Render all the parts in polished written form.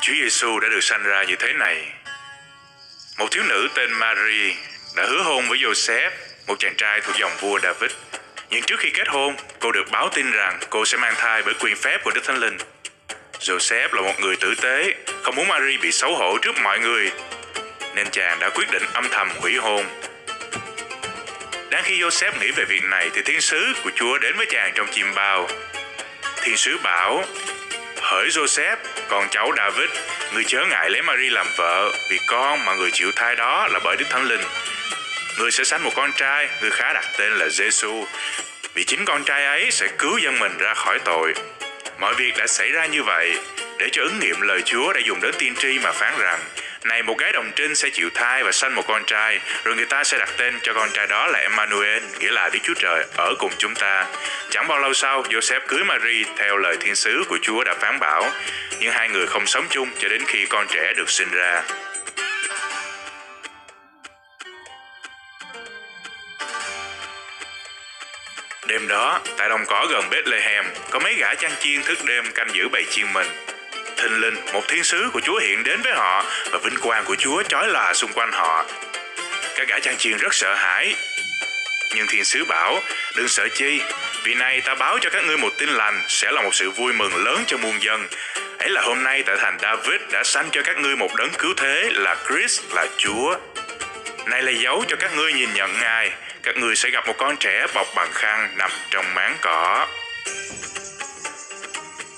Chúa Giêsu đã được sanh ra như thế này. Một thiếu nữ tên Mary đã hứa hôn với Joseph, một chàng trai thuộc dòng vua David. Nhưng trước khi kết hôn, cô được báo tin rằng cô sẽ mang thai bởi quyền phép của Đức Thánh Linh. Joseph là một người tử tế, không muốn Mary bị xấu hổ trước mọi người, nên chàng đã quyết định âm thầm hủy hôn. Đang khi Joseph nghĩ về việc này thì thiên sứ của Chúa đến với chàng trong chim bao. Thiên sứ bảo: Hỡi Joseph, con cháu David, ngươi chớ ngại lấy Mary làm vợ, vì con mà người chịu thai đó là bởi Đức Thánh Linh. Ngươi sẽ sanh một con trai, ngươi khá đặt tên là Giêsu, vì chính con trai ấy sẽ cứu dân mình ra khỏi tội. Mọi việc đã xảy ra như vậy để cho ứng nghiệm lời Chúa đã dùng đến tiên tri mà phán rằng: Này, một gái đồng trinh sẽ chịu thai và sanh một con trai, rồi người ta sẽ đặt tên cho con trai đó là Emmanuel, nghĩa là Đức Chúa Trời ở cùng chúng ta. Chẳng bao lâu sau, Joseph cưới Mary theo lời thiên sứ của Chúa đã phán bảo, nhưng hai người không sống chung cho đến khi con trẻ được sinh ra. Đêm đó, tại đồng cỏ gần Bethlehem, có mấy gã chăn chiên thức đêm canh giữ bầy chiên mình. Thình lình, một thiên sứ của Chúa hiện đến với họ và vinh quang của Chúa chói lòa xung quanh họ. Các gã chăn chiên rất sợ hãi. Nhưng thiên sứ bảo: Đừng sợ chi, vì nay ta báo cho các ngươi một tin lành sẽ là một sự vui mừng lớn cho muôn dân. Ấy là hôm nay tại thành David đã sanh cho các ngươi một đấng cứu thế là Christ, là Chúa. Này là dấu cho các ngươi nhìn nhận Ngài. Các ngươi sẽ gặp một con trẻ bọc bằng khăn nằm trong máng cỏ.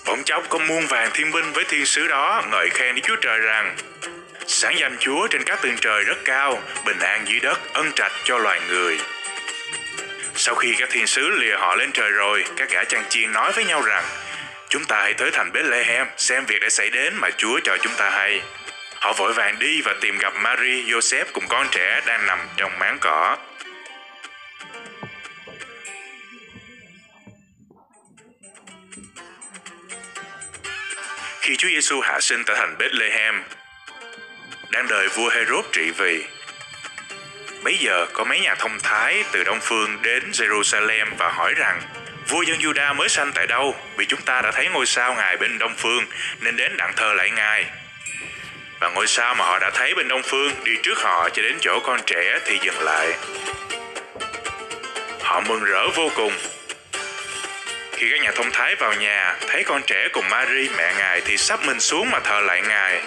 Bỗng chốc có muôn vàn thiên binh với thiên sứ đó ngợi khen Đức Chúa Trời rằng: Sáng danh Chúa trên các tầng trời rất cao, bình an dưới đất, ân trạch cho loài người. Sau khi các thiên sứ lìa họ lên trời rồi, các gã chăn chiên nói với nhau rằng: Chúng ta hãy tới thành Bethlehem xem việc đã xảy đến mà Chúa cho chúng ta hay. Họ vội vàng đi và tìm gặp Mary, Joseph cùng con trẻ đang nằm trong máng cỏ. Khi Chúa Giêsu hạ sinh tại thành Bethlehem, đang đời vua Herod trị vì. Bấy giờ có mấy nhà thông thái từ Đông Phương đến Jerusalem và hỏi rằng: Vua dân Juda mới sanh tại đâu? Vì chúng ta đã thấy ngôi sao Ngài bên Đông Phương nên đến đặng thờ lại Ngài. Và ngôi sao mà họ đã thấy bên Đông Phương đi trước họ cho đến chỗ con trẻ thì dừng lại. Họ mừng rỡ vô cùng. Khi các nhà thông thái vào nhà, thấy con trẻ cùng Mary mẹ Ngài thì sắp mình xuống mà thờ lại Ngài.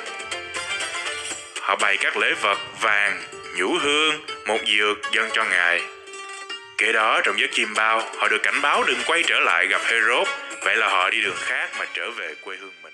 Họ bày các lễ vật vàng, nhũ hương, một dược dâng cho Ngài. Kế đó trong giấc chim bao, họ được cảnh báo đừng quay trở lại gặp Herod, vậy là họ đi đường khác mà trở về quê hương mình.